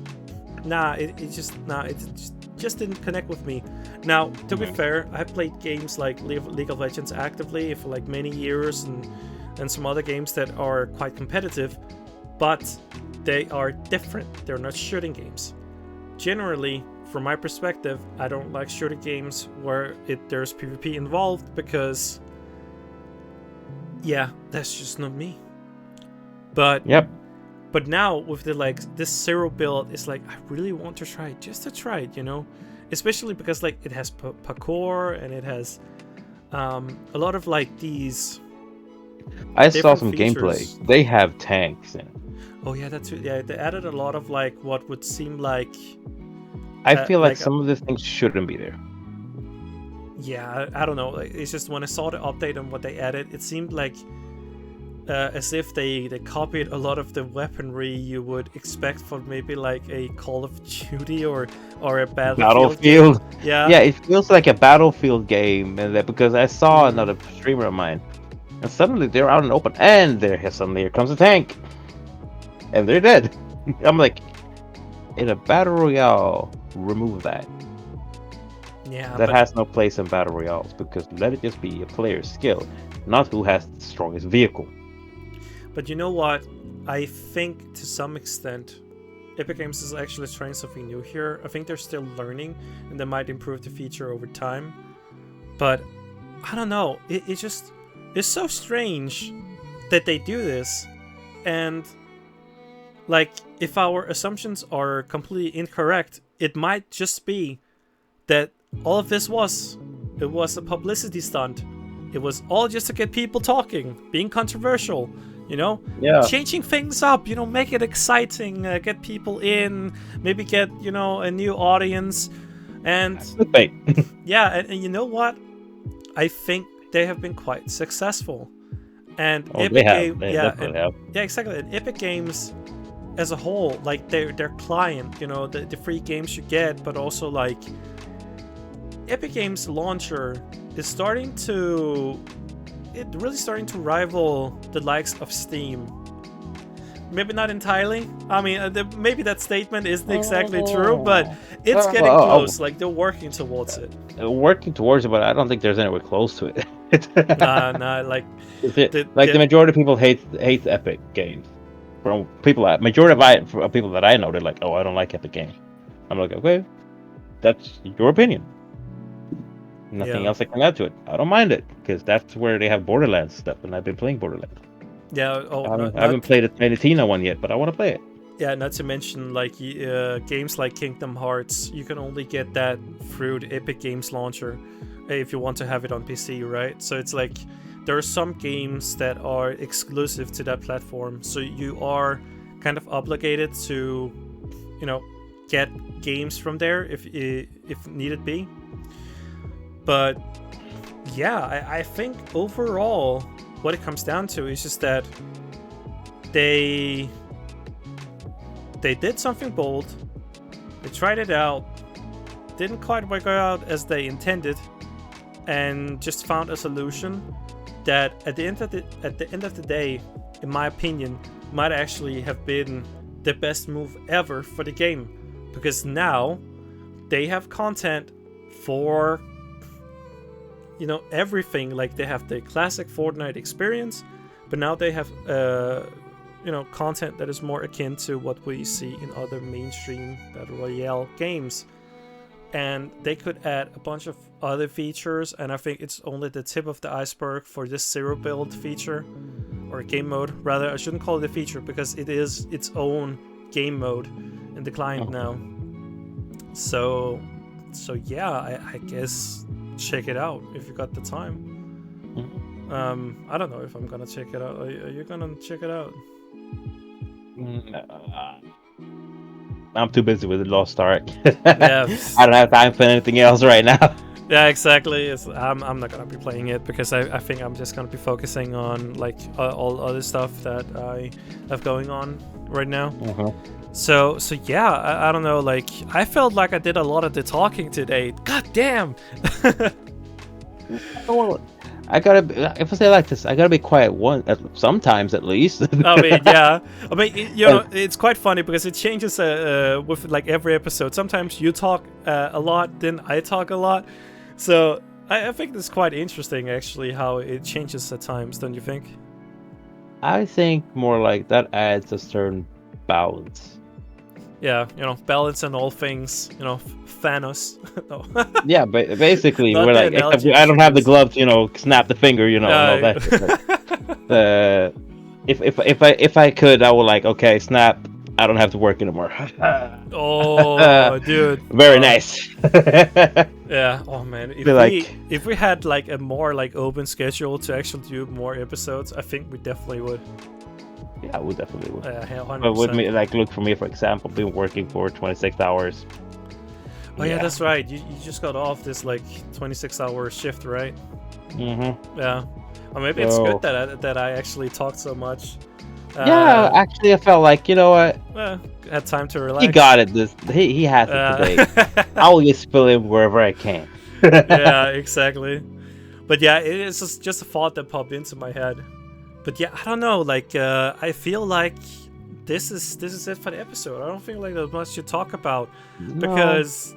[SPEAKER 1] nah, it just didn't connect with me. Now, to be fair, I played games like League of Legends actively for like many years, and some other games that are quite competitive, but they are different. They're not shooting games. Generally, from my perspective, I don't like shooting games where there's PvP involved because, yeah, that's just not me. But
[SPEAKER 2] yep.
[SPEAKER 1] But now with the this zero build, it's like I really want to try it, just to try it, you know, especially because like it has parkour and it has a lot of like these.
[SPEAKER 2] I saw some features. Gameplay. They have tanks in it.
[SPEAKER 1] Oh yeah, that's yeah. They added a lot of like what would seem like.
[SPEAKER 2] I feel like some of these things shouldn't be there.
[SPEAKER 1] Yeah, I don't know. Like, it's just when I saw the update and what they added, it seemed like. As if they copied a lot of the weaponry you would expect for maybe like a Call of Duty or a Battlefield. Yeah,
[SPEAKER 2] it feels like a Battlefield game, and because I saw another streamer of mine, and suddenly they're out in the open, and here comes a tank, and they're dead. I'm like, in a Battle Royale, remove that.
[SPEAKER 1] Yeah,
[SPEAKER 2] that has no place in Battle Royales, because let it just be a player's skill, not who has the strongest vehicle.
[SPEAKER 1] But you know what? I think to some extent, Epic Games is actually trying something new here. I think they're still learning, and they might improve the feature over time. But I don't know. It's so strange that they do this. And like, if our assumptions are completely incorrect, it might just be that all of this was a publicity stunt. It was all just to get people talking, being controversial. You know, changing things up, you know, make it exciting, get people in, maybe get, you know, a new audience. And yeah, and you know what? I think they have been quite successful. And Epic Games, yeah, exactly. And Epic Games as a whole, like their client, you know, the free games you get, but also like Epic Games launcher is starting to. It's really starting to rival the likes of Steam. maybe not entirely. I mean, maybe that statement isn't exactly true, but it's getting close. Like they're working towards it.
[SPEAKER 2] Working towards it, but I don't think there's anywhere close to it.
[SPEAKER 1] Nah, like
[SPEAKER 2] the majority of people hate Epic games. From people, majority of people that I know, they're like, "Oh, I don't like Epic games." I'm like, "Okay, that's your opinion. Nothing else I can add to it. I don't mind it because that's where they have Borderlands stuff, and I've been playing Borderlands.
[SPEAKER 1] Yeah. Oh,
[SPEAKER 2] I haven't played a Tiny Tina one yet, but I want to play it.
[SPEAKER 1] Yeah, not to mention like games like Kingdom Hearts. You can only get that through the Epic Games launcher if you want to have it on PC, right? So it's like there are some games that are exclusive to that platform, so you are kind of obligated to, get games from there if needed be. But yeah, I think overall what it comes down to is just that they did something bold. They tried it out, didn't quite work out as they intended, and just found a solution that at the end of the day, in my opinion, might actually have been the best move ever for the game, because now they have content for everything. Like they have the classic Fortnite experience, but now they have content that is more akin to what we see in other mainstream battle royale games, and they could add a bunch of other features, and I think it's only the tip of the iceberg for this zero build feature, or game mode rather. I shouldn't call it a feature because it is its own game mode in the client now. So yeah, I guess check it out if you got the time. I don't know if I'm gonna check it out. Are you gonna check it out?
[SPEAKER 2] I'm too busy with the Lost Ark.
[SPEAKER 1] Yeah.
[SPEAKER 2] I don't have time for anything else right now.
[SPEAKER 1] Yeah, exactly. I'm not gonna be playing it because I think I'm just gonna be focusing on like all other stuff that I have going on right now. So yeah, I don't know. Like I felt like I did a lot of the talking today. God damn.
[SPEAKER 2] I gotta, if I say it like this, I gotta be quiet sometimes at least.
[SPEAKER 1] I mean, yeah. I mean, it's quite funny because it changes with like every episode. Sometimes you talk a lot, then I talk a lot. So I think it's quite interesting actually how it changes at times, don't you think?
[SPEAKER 2] I think more like that adds a certain balance.
[SPEAKER 1] Yeah, balance in all things, Thanos. No. Yeah,
[SPEAKER 2] but basically, we're like, I don't have the glove to, snap the finger, all that. If I could, I would like, okay, snap. I don't have to work anymore.
[SPEAKER 1] Oh, dude.
[SPEAKER 2] Very nice.
[SPEAKER 1] Yeah. Oh man. If we had like a more like open schedule to actually do more episodes, I think we definitely would.
[SPEAKER 2] Yeah, we definitely would.
[SPEAKER 1] 100%.
[SPEAKER 2] But with me, like, look for me, for example, been working for 26 hours.
[SPEAKER 1] Oh yeah, that's right. You just got off this like 26-hour shift, right? Yeah. Or maybe it's good that I actually talked so much.
[SPEAKER 2] Yeah, actually, I felt like, you know what?
[SPEAKER 1] Had time to relax.
[SPEAKER 2] He got it. He has it today. I will just fill in wherever I can.
[SPEAKER 1] Yeah, exactly. But yeah, it is just a thought that popped into my head. But yeah, I don't know. Like, I feel like this is it for the episode. I don't feel like there's much to talk about because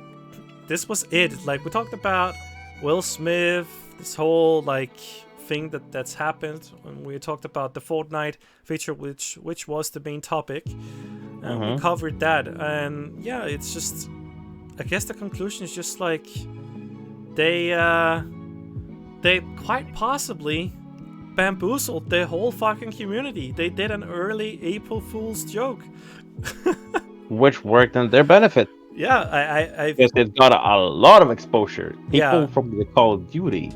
[SPEAKER 1] this was it. Like, we talked about Will Smith, this whole like thing that's happened, and we talked about the Fortnite feature, which was the main topic. We covered that, and yeah, it's just, I guess the conclusion is just like they quite possibly bamboozled the whole fucking community. They did an early April Fool's joke.
[SPEAKER 2] Which worked in their benefit.
[SPEAKER 1] Yeah,
[SPEAKER 2] because it got a lot of exposure. People from the Call of Duty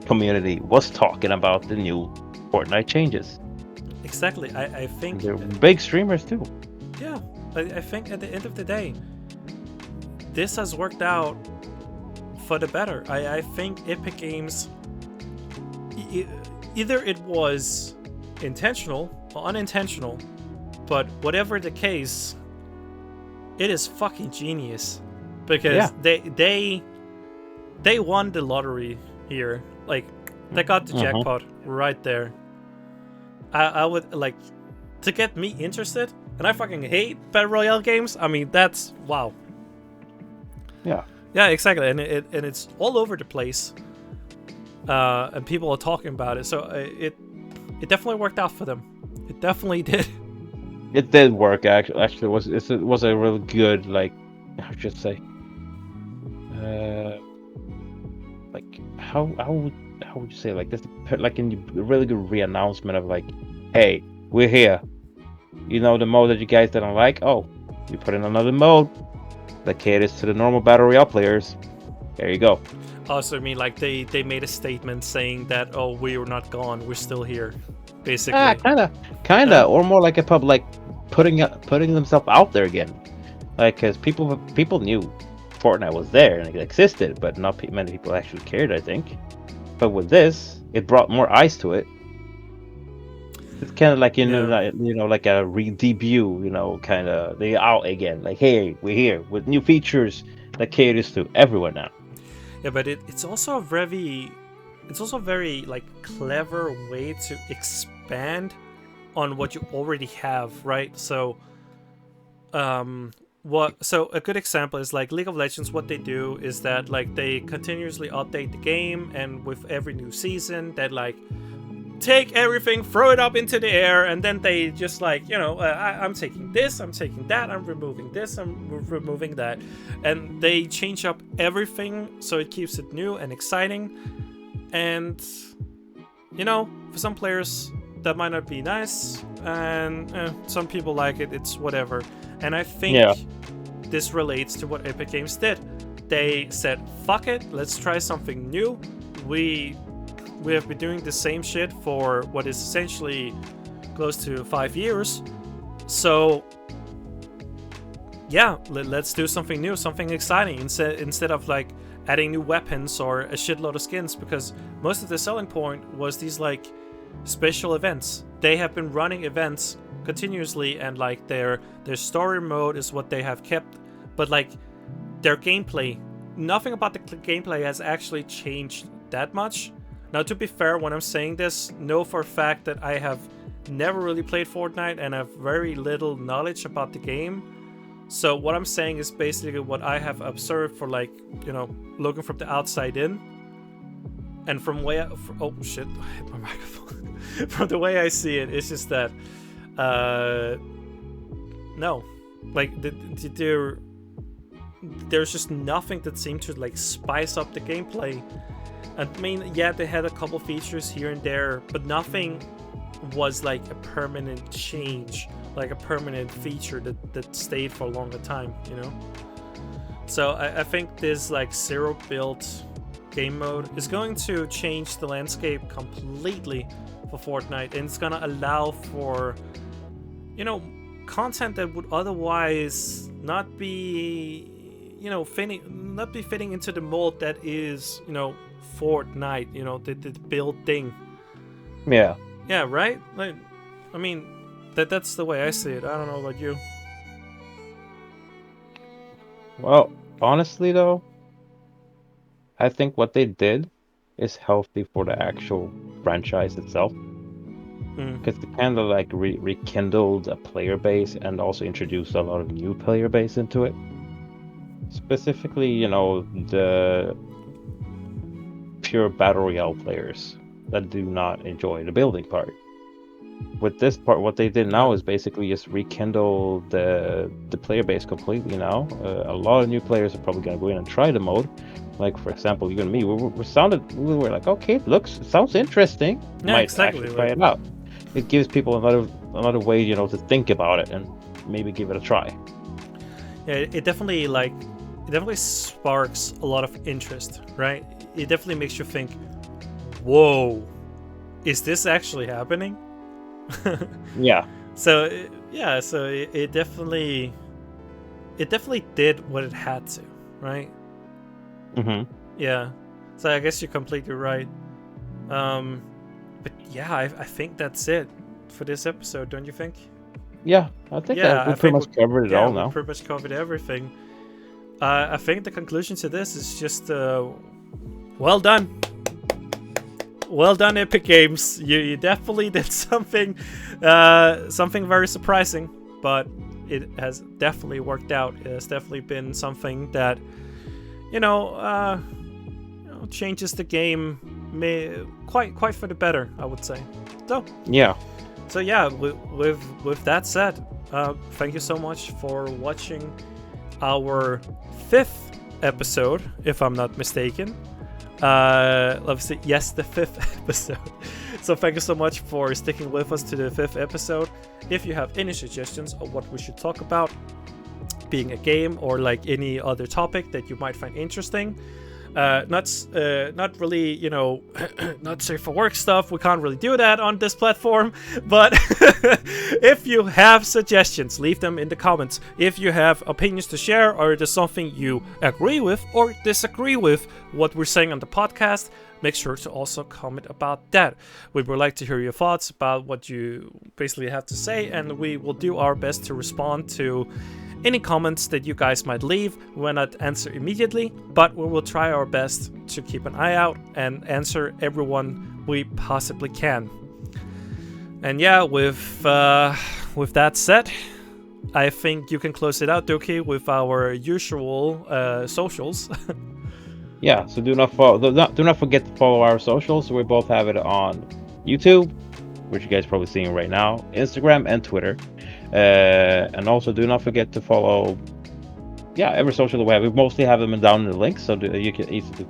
[SPEAKER 2] community was talking about the new Fortnite changes.
[SPEAKER 1] Exactly. I think
[SPEAKER 2] they're big streamers too.
[SPEAKER 1] Yeah, I think at the end of the day, this has worked out for the better. I think Epic Games, either it was intentional or unintentional, but whatever the case, it is fucking genius, because they won the lottery here. Like, they got the jackpot right there. I would like, to get me interested, and I fucking hate battle royale games. I mean, that's wow.
[SPEAKER 2] Yeah.
[SPEAKER 1] Yeah, exactly, and it's all over the place, and people are talking about it. So it definitely worked out for them. It definitely did.
[SPEAKER 2] It did work. Actually, it was a really good, like, how should I say, like how would you say, like, this, like, in a really good re-announcement of, like, hey, we're here. You know, the mode that you guys didn't like. Oh, we put in another mode that caters to the normal battle royale players. There you go.
[SPEAKER 1] Also, I mean, like they made a statement saying that, oh, we are not gone, we're still here, basically.
[SPEAKER 2] Kinda, or more like a pub, like putting themselves out there again, like, because people knew Fortnite was there and it existed, but not many people actually cared, I think. But with this, it brought more eyes to it. It's kind of like, like a debut, kind of they out again. Like, hey, we're here with new features that caters to everyone now.
[SPEAKER 1] Yeah, but it's also a very like clever way to expand on what you already have, right? So, so a good example is like League of Legends. What they do is that like they continuously update the game, and with every new season, that like take everything, throw it up into the air, and then they just like, I'm taking this, I'm taking that, I'm removing this, I'm removing that, and they change up everything so it keeps it new and exciting. And for some players that might not be nice, and some people like it. It's whatever. And I think this relates to what Epic Games did. They said, fuck it, let's try something new. We have been doing the same shit for what is essentially close to 5 years. So, yeah, let's do something new, something exciting, instead of like adding new weapons or a shitload of skins, because most of the selling point was these like special events. They have been running events continuously, and like their story mode is what they have kept, but like their gameplay, nothing about the gameplay has actually changed that much. Now, to be fair, when I'm saying this, know for a fact that I have never really played Fortnite and have very little knowledge about the game. So what I'm saying is basically what I have observed for, like, looking from the outside in. And from way oh shit, I hit my microphone. From the way I see it, it's just that no, like there's just nothing that seemed to like spice up the gameplay. I mean, yeah, they had a couple features here and there, but nothing was like a permanent change, like a permanent feature that stayed for a longer time, So I think this like zero build game mode is going to change the landscape completely for Fortnite, and it's gonna allow for, content that would otherwise not be, fitting into the mold that is, Fortnite, the build thing.
[SPEAKER 2] Yeah.
[SPEAKER 1] Yeah, right? Like, I mean, that's the way I see it. I don't know about you.
[SPEAKER 2] Well, honestly though, I think what they did is healthy for the actual franchise itself. Because they kind of like rekindled a player base and also introduced a lot of new player base into it. Specifically, the pure battle royale players that do not enjoy the building part. With this part, what they did now is basically just rekindle the player base completely now. A lot of new players are probably going to go in and try the mode. Like, for example, you and me, we were like, okay, sounds interesting.
[SPEAKER 1] Yeah,
[SPEAKER 2] Might
[SPEAKER 1] exactly.
[SPEAKER 2] actually try it out. It gives people another way, to think about it and maybe give it a try.
[SPEAKER 1] Yeah, it definitely sparks a lot of interest, right? It definitely makes you think, whoa, is this actually happening?
[SPEAKER 2] Yeah.
[SPEAKER 1] So it definitely did what it had to, right?
[SPEAKER 2] Mm-hmm.
[SPEAKER 1] Yeah. So I guess you're completely right. But yeah, I think that's it for this episode, don't you think?
[SPEAKER 2] Yeah, I think that we pretty much covered it all now.
[SPEAKER 1] We pretty much covered everything. I think the conclusion to this is just well done. well done, Epic Games. You definitely did something very surprising, but it has definitely worked out. It has definitely been something that changes the game quite for the better, I would say. So
[SPEAKER 2] Yeah.
[SPEAKER 1] So yeah, with that said, thank you so much for watching our 5th episode, if I'm not mistaken. Let's see, yes, the 5th episode. So thank you so much for sticking with us to the 5th episode. If you have any suggestions of what we should talk about, being a game or like any other topic that you might find interesting, not really, not safe for work stuff. We can't really do that on this platform. But if you have suggestions, leave them in the comments. If you have opinions to share, or there's something you agree with or disagree with what we're saying on the podcast, make sure to also comment about that. We would like to hear your thoughts about what you basically have to say, and we will do our best to respond to any comments that you guys might leave. We will not answer immediately, but we will try our best to keep an eye out and answer everyone we possibly can. And yeah, with that said, I think you can close it out, Doukie, with our usual socials.
[SPEAKER 2] Yeah, so do not forget to follow our socials. We both have it on YouTube, which you guys are probably seeing right now, Instagram and Twitter. And also do not forget to follow every social that we have. We mostly have them down in the links, so you can easily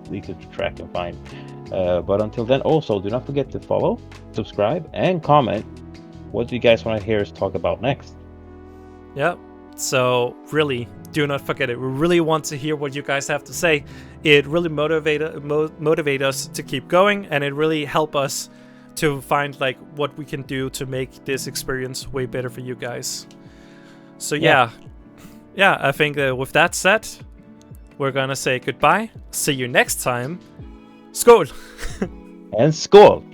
[SPEAKER 2] track and find. But until then, also do not forget to follow, subscribe, and comment. What do you guys want to hear us talk about next?
[SPEAKER 1] Yeah, so really do not forget it. We really want to hear what you guys have to say. It really motivate us to keep going, and it really help us to find like what we can do to make this experience way better for you guys. So yeah, I think that with that said, we're gonna say goodbye. See you next time. Skål!
[SPEAKER 2] And skål!